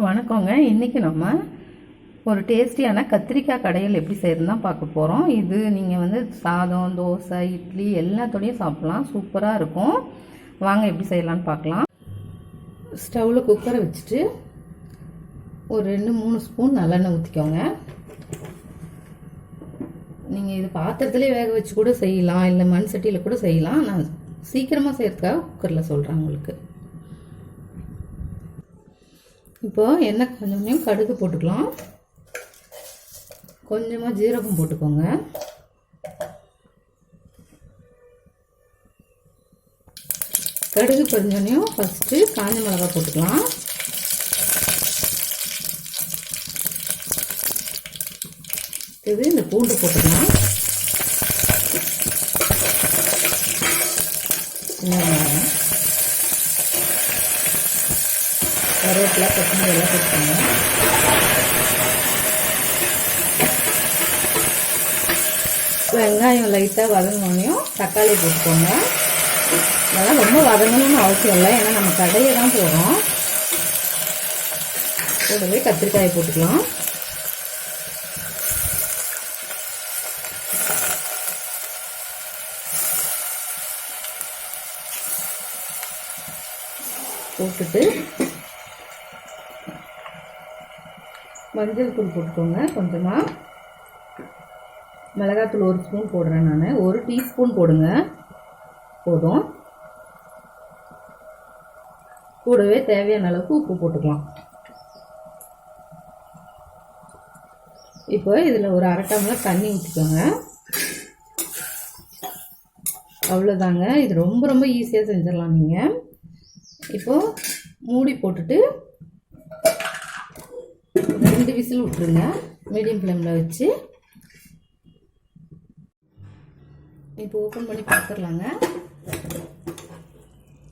வணக்கங்க. இன்றைக்கி நம்ம ஒரு டேஸ்டியான கத்திரிக்காய் கடையில் எப்படி செய்யறதுன்னு தான் பார்க்க போகிறோம். இது நீங்கள் வந்து சாதம், தோசை, இட்லி எல்லாத்தோடையும் சாப்பிட்லாம். சூப்பராக இருக்கும். வாங்க எப்படி செய்யலான்னு பார்க்கலாம். ஸ்டவ்வில் குக்கரை வச்சுட்டு ஒரு 2-3 ஸ்பூன் நல்லெண்ணெய் ஊற்றிக்கோங்க. நீங்கள் இது பாத்திரத்துலேயே வேக வச்சு கூட செய்யலாம், இல்லை மண் சட்டியில் கூட செய்யலாம். நான் சீக்கிரமாக செய்கிறதுக்காக குக்கரில் சொல்கிறேன் உங்களுக்கு. இப்போ எண்ணெய் கொஞ்சம் கடுகு போட்டுக்கலாம். கொஞ்சமாக ஜீரகம் போட்டுக்கோங்க. கடுகு பொரிஞ்சோனையும் ஃபஸ்ட்டு காஞ்ச மிளகாய் போட்டுக்கலாம். இது இந்த பூண்டு போட்டுக்கலாம். கருவேப்பிலை, கொத்தமல்லி எல்லாம் போட்டுக்கோங்க. வெங்காயம் லைட்டாக வதங்கினோனையும் தக்காளி போட்டுக்கோங்க. அதெல்லாம் ரொம்ப வதங்கணும்னு அவசியம் இல்லை, ஏன்னா நம்ம கடையை தான் போகிறோம். கூடவே கத்திரிக்காயை போட்டுக்கலாம். போட்டுட்டு மஞ்சள் தூள் போட்டுக்கோங்க. கொஞ்சமாக மிளகாத்தூள் 1 ஸ்பூன் போடுறேன் நான். 1 டீஸ்பூன் போடுங்க போதும். கூடவே தேவையான அளவுக்கு உப்பு போட்டுக்கலாம். இப்போ இதில் ஒரு 1/2 டம்ளர் தண்ணி ஊற்றிக்கோங்க. அவ்வளோதாங்க. இது ரொம்ப ரொம்ப ஈஸியாக செஞ்சிடலாம் நீங்கள். இப்போது மூடி போட்டுட்டு 2 விசில் விட்டுருங்க, மீடியம் ஃப்ளேமில் வச்சு. இப்போ ஓப்பன் பண்ணி பார்த்துடலாங்க.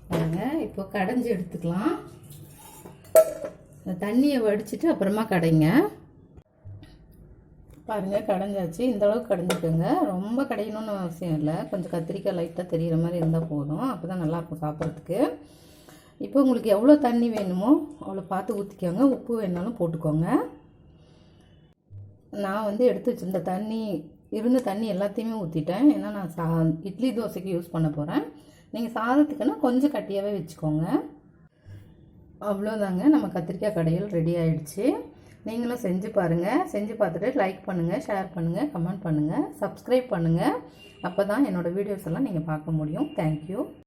பாருங்க, இப்போ கடைஞ்சி எடுத்துக்கலாம். தண்ணியை வடிச்சிட்டு அப்புறமா கடைங்க. பாருங்கள், கடைஞ்சாச்சு. இந்த அளவுக்கு கடைஞ்சிக்கோங்க. ரொம்ப கடையணும்னு அவசியம் இல்லை. கொஞ்சம் கத்திரிக்காய் லைட்டாக தெரிகிற மாதிரி இருந்தால் போதும். அப்போ தான் நல்லாயிருக்கும் சாப்பிட்றதுக்கு. இப்போ உங்களுக்கு எவ்வளோ தண்ணி வேணுமோ அவ்வளோ பார்த்து ஊற்றிக்கோங்க. உப்பு வேணாலும் போட்டுக்கோங்க. நான் வந்து எடுத்து வச்சுருந்த தண்ணி எல்லாத்தையுமே ஊற்றிட்டேன். ஏன்னா நான் இட்லி தோசைக்கு யூஸ் பண்ண போகிறேன். நீங்கள் சாதத்துக்குன்னா கொஞ்சம் கட்டியாகவே வச்சுக்கோங்க. அவ்வளோதாங்க, நம்ம கத்திரிக்காய் கடையில் ரெடி ஆகிடுச்சு. நீங்களும் செஞ்சு பாருங்கள். செஞ்சு பார்த்துட்டு லைக் பண்ணுங்கள், ஷேர் பண்ணுங்கள், கமெண்ட் பண்ணுங்கள், சப்ஸ்கிரைப் பண்ணுங்கள். அப்போ தான் என்னோடய வீடியோஸ் எல்லாம் நீங்கள் பார்க்க முடியும். தேங்க்யூ.